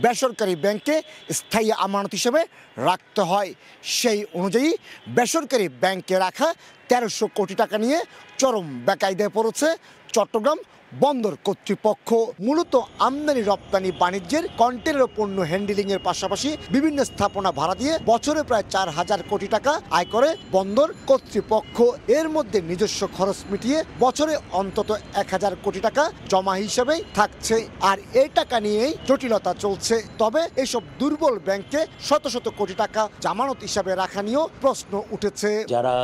বেসরকারি ব্যাংকে স্থায়ী আমানত হিসেবে রাখতে হয়। সেই অনুযায়ী বেসরকারি ব্যাংকে রাখা 1300 কোটি টাকা নিয়ে চরম বেকায়দায় পড়েছে চট্টগ্রাম বন্দর কর্তৃপক্ষ। মূলত আমদানি রপ্তানি বাণিজ্যের কন্টেনার পণ্য হ্যান্ডেলিংয়ের পাশাপাশি বিভিন্ন স্থাপনা ভাড়া দিয়ে বছরে প্রায় 4000 কোটি টাকা আয় করে বন্দর কর্তৃপক্ষ। এর মধ্যে নিজস্ব খরচ মিটিয়ে বছরে অন্তত 1000 কোটি টাকা জমা হিসেবেই থাকছে। আর এই টাকা নিয়েই জটিলতা চলছে। তবে এসব দুর্বল ব্যাংকে শত শত কোটি টাকা জামানত হিসাবে রাখা নিয়েও প্রশ্ন উঠেছে। যারা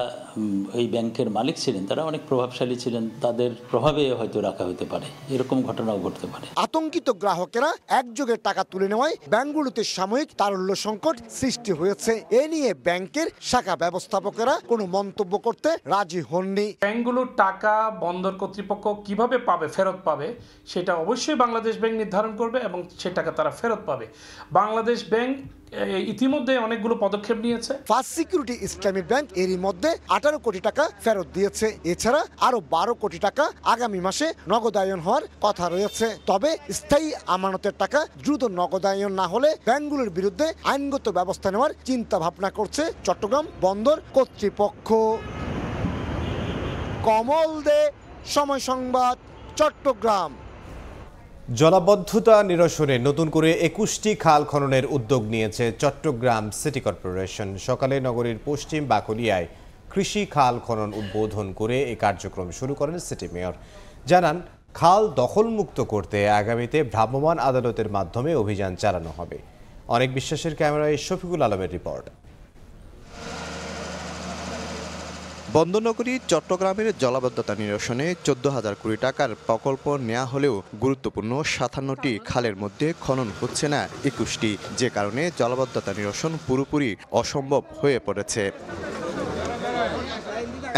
এই ব্যাংকের মালিক ছিলেন তারা অনেক প্রভাবশালী ছিলেন, তাদের প্রভাবে হয়তো রাখা হতে পারে, এরকম ঘটনাও ঘটতে পারে। আতঙ্কিত গ্রাহকেরা একযোগে টাকা তুলে নেওয়ায় ব্যাংকগুলোতে সাময়িক তারল্য সংকট সৃষ্টি হয়েছে। এ নিয়ে ব্যাংকের শাখা ব্যবস্থাপকেরা কোনো মন্তব্য করতে রাজি হননি। ব্যাংকগুলোর টাকা বন্দর কর্তৃপক্ষ কিভাবে পাবে, ফেরত পাবে, সেটা অবশ্যই বাংলাদেশ ব্যাংক নির্ধারণ করবে এবং সে টাকা তারা ফেরত পাবে। বাংলাদেশ ব্যাংক ইতিমধ্যে অনেকগুলো পদক্ষেপ নিয়েছে। ফার্স্ট সিকিউরিটি ইসলামী ব্যাংক এরই মধ্যে 18 কোটি টাকা ফেরত দিয়েছে। এছাড়া আরো 12 কোটি টাকা আগামী মাসে নগদায়ন হওয়ার কথা রয়েছে। তবে স্থায়ী আমানতের টাকা দ্রুত নগদায়ন না হলে ব্যাংকগুলোর বিরুদ্ধে আইনগত ব্যবস্থা নেওয়ার চিন্তা ভাবনা করছে চট্টগ্রাম বন্দর কর্তৃপক্ষ। কমল দে, সময় সংবাদ, চট্টগ্রাম। জলাবদ্ধতা নিরসনে নতুন করে 21টি খাল খননের উদ্যোগ নিয়েছে চট্টগ্রাম সিটি কর্পোরেশন। সকালে নগরীর পশ্চিম বাকলিয়ায় কৃষি খাল খনন উদ্বোধন করে এই কার্যক্রম শুরু করেন সিটি মেয়র। জানান, খাল দখলমুক্ত করতে আগামীতে ভ্রাম্যমাণ আদালতের মাধ্যমে অভিযান চালানো হবে। অনেক বিশ্বাসের ক্যামেরায় শফিকুল আলমের রিপোর্ট। বন্দরনগরী চট্টগ্রামের জলাবদ্ধতা নিরসনে 14,000 কোটি টাকার প্রকল্প নেওয়া হলেও গুরুত্বপূর্ণ 57টি খালের মধ্যে খনন হচ্ছে না 21টি, যে কারণে জলাবদ্ধতা নিরসন পুরোপুরি অসম্ভব হয়ে পড়েছে।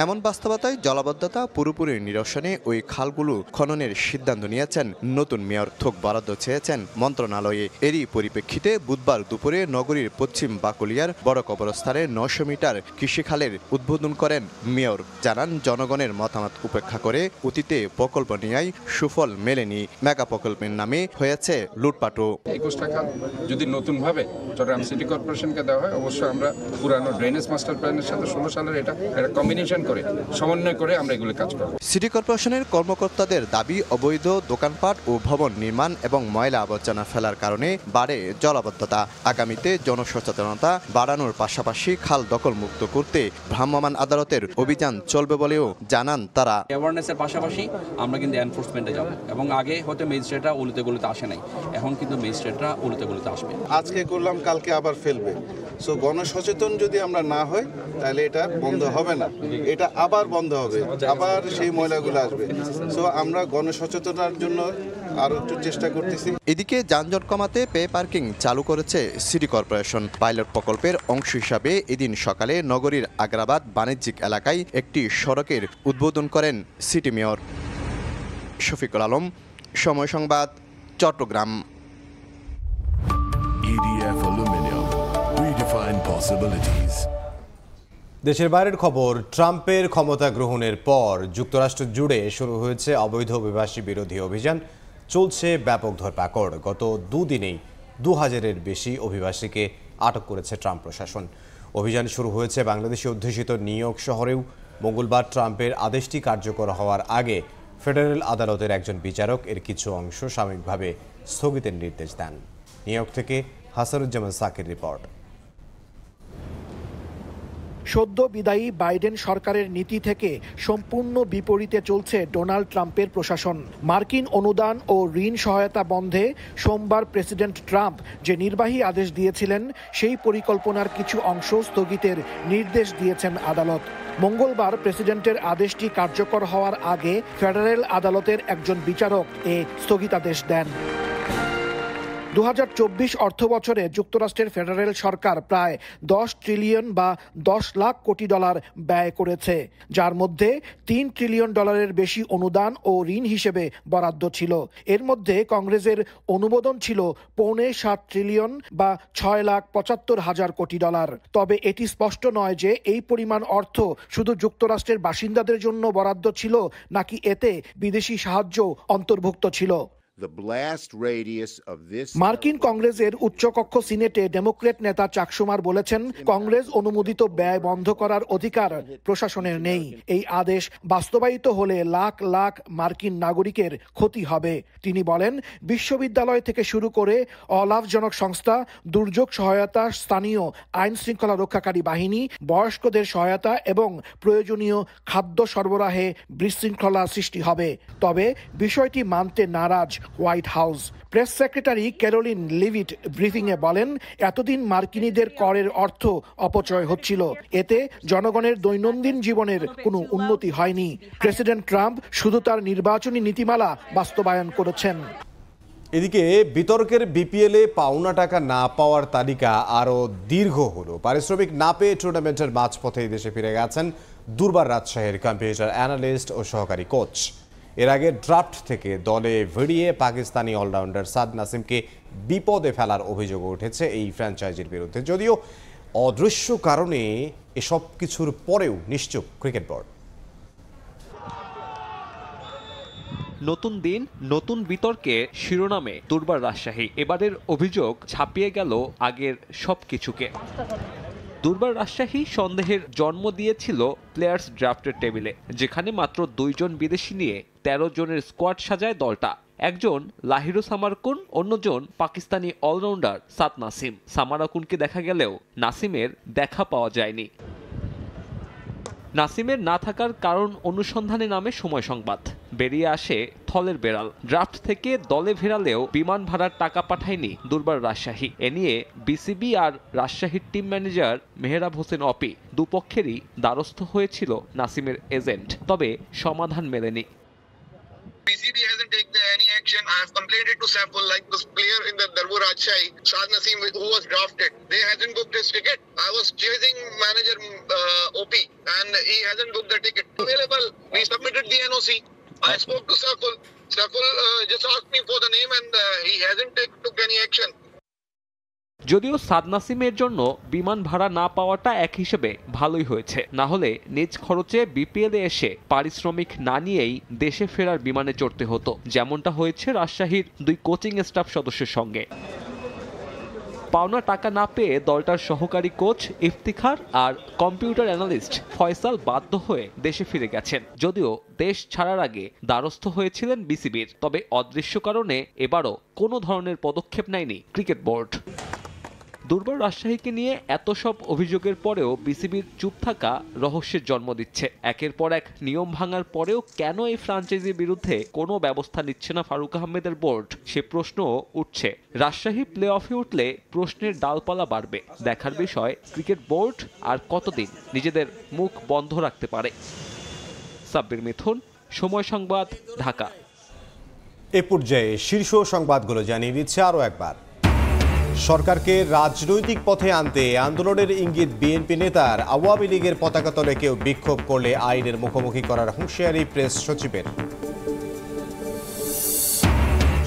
এমন বাস্তবতায় জলাবদ্ধতা পুরোপুরি নিরসনে ওই খালগুলো খননের সিদ্ধান্ত নিয়েছেন নতুন মেয়র। থোক বরাদ্দ চেয়েছেন মন্ত্রণালয়ে। এরই পরিপ্রেক্ষিতে বুধবার দুপুরে নগরীর পশ্চিম বাকলিয়ার বড় কবরস্থানে 900 মিটার কৃষি খালের উদ্বোধন করেন মেয়র। জানান, জনগণের মতামত উপেক্ষা করে অতীতে প্রকল্প নেওয়ায় সুফল মেলেনি। মেগা প্রকল্পের নামে হয়েছে লুটপাটও। 21টা খাল যদি নতুনভাবে চট্টগ্রাম সিটি কর্পোরেশনকে দেওয়া হয়, অবশ্যই আমরা পুরানো ড্রেনেজ মাস্টার প্ল্যানের সাথে 16 সালের এটা কম্বিনেশন করে সমন্বয় করে আমরা এগুলো কাজ করব। সিটি কর্পোরেশনের কর্মকর্তাদের দাবি, অবৈধ দোকানপাট ও ভবন নির্মাণ এবং ময়লা আবর্জনা ফেলার কারণে বাড়ে জলাবদ্ধতা। আগামীতে জনসচেতনতা বাড়ানোর পাশাপাশি খাল দখল মুক্ত করতে ভ্রাম্যমাণ আদালতের অভিযান চলবে বলেও জানান তারা। অ্যাওয়ারনেসের পাশাপাশি আমরা কিন্তু এনফোর্সমেন্টে যাব এবং আগে হয়তো ম্যাজিস্ট্রেটরা উলিতে গলিতে আসে নাই, এখন কিন্তু ম্যাজিস্ট্রেটরা উলিতে গলিতে আসবে। আজকে করলাম, কালকে আবার ফেলবে। সো গণসচেতন যদি আমরা না হই তাহলে এটা বন্ধ হবে না, এটা আবার বন্ধ হবে, আবার সেই ময়লাগুলো আসবে। সো আমরা গণসচেতনার জন্য আরো একটু চেষ্টা করতেছি। এদিকে যানজট কমাতে পে পার্কিং চালু করেছে সিটি কর্পোরেশন। পাইলট প্রকল্পের অংশ হিসাবে এদিন সকালে নগরীর আগ্রাবাদ বাণিজ্যিক এলাকায় একটি সড়কের উদ্বোধন করেন সিটি মেয়র। শফিকুল আলম, সময় সংবাদ, Chittagong. EDF Aluminium, redefine possibilities. দেশের বাইরের খবর। ট্রাম্পের ক্ষমতা গ্রহণের পর যুক্তরাষ্ট্র জুড়ে শুরু হয়েছে অবৈধ অভিবাসী বিরোধী অভিযান। চলছে ব্যাপক ধরপাকড়। গত দুদিনেই 2000-এর বেশি অভিবাসীকে আটক করেছে ট্রাম্প প্রশাসন। অভিযান শুরু হয়েছে বাংলাদেশে অধ্যুষিত নিউ ইয়র্ক শহরেও। মঙ্গলবার ট্রাম্পের আদেশটি কার্যকর হওয়ার আগে ফেডারেল আদালতের একজন বিচারক এর কিছু অংশ সাময়িকভাবে স্থগিতের নির্দেশ দেন। নিউ ইয়র্ক থেকে হাসানুজ্জামান সাকির রিপোর্ট। সদ্য বিদায়ী বাইডেন সরকারের নীতি থেকে সম্পূর্ণ বিপরীতে চলছে ডোনাল্ড ট্রাম্পের প্রশাসন। মার্কিন অনুদান ও ঋণ সহায়তা বন্ধে সোমবার প্রেসিডেন্ট ট্রাম্প যে নির্বাহী আদেশ দিয়েছিলেন, সেই পরিকল্পনার কিছু অংশ স্থগিতের নির্দেশ দিয়েছেন আদালত। মঙ্গলবার প্রেসিডেন্টের আদেশটি কার্যকর হওয়ার আগে ফেডারেল আদালতের একজন বিচারক এ স্থগিতাদেশ দেন। 2024 অর্থবছরে যুক্তরাষ্ট্রের ফেডারেল সরকার প্রায় 10 ট্রিলিয়ন বা 10 লাখ কোটি ডলার ব্যয় করেছে, যার মধ্যে 3 ট্রিলিয়ন ডলারের বেশি অনুদান ও ঋণ হিসেবে বরাদ্দ ছিল। এর মধ্যে কংগ্রেসের অনুমোদন ছিল 6.25 ট্রিলিয়ন বা 6,75,000 কোটি ডলার। তবে এটি স্পষ্ট নয় যে এই পরিমাণ অর্থ শুধু যুক্তরাষ্ট্রের বাসিন্দাদের জন্য বরাদ্দ ছিল নাকি এতে বিদেশি সাহায্য অন্তর্ভুক্ত ছিল। মার্কিন কংগ্রেসের উচ্চকক্ষ সিনেটে ডেমোক্র্যাট নেতা চাক শুমার বলেছেন, কংগ্রেস অনুমোদিত ব্যয় বন্ধ করার অধিকার প্রশাসনের নেই। এই আদেশ বাস্তবায়িত হলে লাখ লাখ মার্কিন নাগরিকের ক্ষতি হবে। তিনি বলেন, বিশ্ববিদ্যালয় থেকে শুরু করে অলাভজনক সংস্থা, দুর্যোগ সহায়তা, স্থানীয় আইন শৃঙ্খলা রক্ষাকারী বাহিনী, বয়স্কদের সহায়তা এবং প্রয়োজনীয় খাদ্য সরবরাহে বিশৃঙ্খলা সৃষ্টি হবে। তবে বিষয়টি মানতে নারাজ white house. Press secretary Karoline Leavitt ব্রিফিংয়ে বলেন, এতদিন মার্কিনীদের করের অর্থ অপচয় হচ্ছিল, এতে জনগণের দৈনন্দিন জীবনের কোনো উন্নতি হয়নি। প্রেসিডেন্ট ট্রাম্প শুধু তার নির্বাচনী নীতিমালা বাস্তবায়ন করেছেন। এদিকে বিতর্কের বিপিএলে পাওনা টাকা না পাওয়ার তালিকা আরও দীর্ঘ হলো। পারিশ্রমিক না পেয়ে টুর্নামেন্টের মাঝপথেই দেশে ফিরে গেছেন দুর্বার রাজশাহীর কম্পিউটার অ্যানালিস্ট ও সহকারী কোচ। এর আগে ড্রাফট থেকে দলে ভিড়িয়ে পাকিস্তানি অলরাউন্ডার সাদ নাসিমকে বিপদে ফেলার অভিযোগ উঠেছে এই ফ্র্যাঞ্চাইজির বিরুদ্ধে। যদিও অদৃশ্য কারণে এসব কিছুর পরেও নিশ্চুপ ক্রিকেট বোর্ড। নতুন দিন নতুন বিতর্কে শিরোনামে দুর্বার রাজশাহী। এবারের অভিযোগ ছাপিয়ে গেল আগের সবকিছুকে। দুর্বার রাজশাহী সন্দেহের জন্ম দিয়েছিল প্লেয়ার্স ড্রাফটের টেবিলে, যেখানে মাত্র 2 জন বিদেশি নিয়ে 13 জনের স্কোয়াড সাজায় দলটা। একজন লাহিরু সামারকুন, অন্যজন পাকিস্তানি অলরাউন্ডার সাদ নাসিম। সামারকুনকে দেখা গেলেও নাসিমের দেখা পাওয়া যায়নি। নাসিমের না থাকার কারণ অনুসন্ধানে নামে সময় সংবাদ। বেরিয়ে আসে থলের বেড়াল। ড্রাফট থেকে দলে ফেরালেও বিমান ভাড়ার টাকা পাঠায়নি দুর্বার রাজশাহী। এ নিয়ে বিসিবি আর রাজশাহীর টিম ম্যানেজার মেহরাব হোসেন অপি দুপক্ষেরই দ্বারস্থ হয়েছিল নাসিমের এজেন্ট, তবে সমাধান মেলেনি। BCB hasn't taken any action. I have complained it to Saiful, like this player in the Darbar Rajshahi, Saad Nasim, who was drafted. They hasn't booked his ticket. I was chasing manager OP, and he hasn't booked the ticket. Available. We submitted the NOC. I spoke to Saiful. Saiful just asked me for the name, and he hasn't took any action. যদিও সাদ নাসিমের জন্য বিমান ভাড়া না পাওয়াটা এক হিসেবে ভালোই হয়েছে, না হলে নিজ খরচে বিপিএলে এসে পারিশ্রমিক না নিয়েই দেশে ফেরার বিমানে চড়তে হতো, যেমনটা হয়েছে রাজশাহীর 2 কোচিং স্টাফ সদস্যের সঙ্গে। পাওনা টাকা না পেয়ে দলটার সহকারী কোচ ইফতিখার আর কম্পিউটার অ্যানালিস্ট ফয়সাল বাধ্য হয়ে দেশে ফিরে গেছেন। যদিও দেশ ছাড়ার আগে দ্বারস্থ হয়েছিলেন বিসিবির, তবে অদৃশ্য কারণে এবারও কোনো ধরনের পদক্ষেপ নেয়নি ক্রিকেট বোর্ড। দুর্বার রাজশাহীকে নিয়ে এত সব অভিযোগের পরেও বিসিবির চুপ থাকা রহস্যের জন্ম দিচ্ছে। একের পর এক নিয়ম ভাঙার পরেও কেন এই ফ্র্যাঞ্চাইজির বিরুদ্ধে কোনো ব্যবস্থা নিচ্ছে না ফারুক আহমেদের বোর্ড, সে প্রশ্নও উঠছে। রাজশাহী প্লে অফে উঠলে প্রশ্নের ডালপালা বাড়বে। দেখার বিষয় ক্রিকেট বোর্ড আর কতদিন নিজেদের মুখ বন্ধ রাখতে পারে। সাব্বির মিথুন, সময় সংবাদ, ঢাকা। এ পর্যায়ে শীর্ষ সংবাদগুলো জানিয়ে দিচ্ছে আরও একবার। সরকারকে রাজনৈতিক পথে আনতে আন্দোলনের ইঙ্গিত বিএনপি নেতার। আওয়ামী লীগের পতাকা তলে কেউ বিক্ষোভ করলে আইনের মুখোমুখি করার হুঁশিয়ারি প্রেস সচিবের।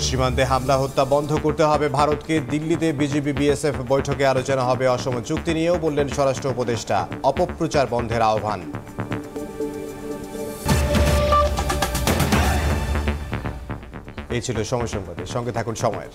সীমান্তে হামলা হত্যা বন্ধ করতে হবে ভারতকে। দিল্লিতে বিজেপি বিএসএফ বৈঠকে আলোচনা হবে অসম চুক্তি নিয়েও বললেন স্বরাষ্ট্র উপদেষ্টা। অপপ্রচার বন্ধের আহ্বান। এই ছিল সময় সংবাদের সঙ্গে থাকুন সময়ের।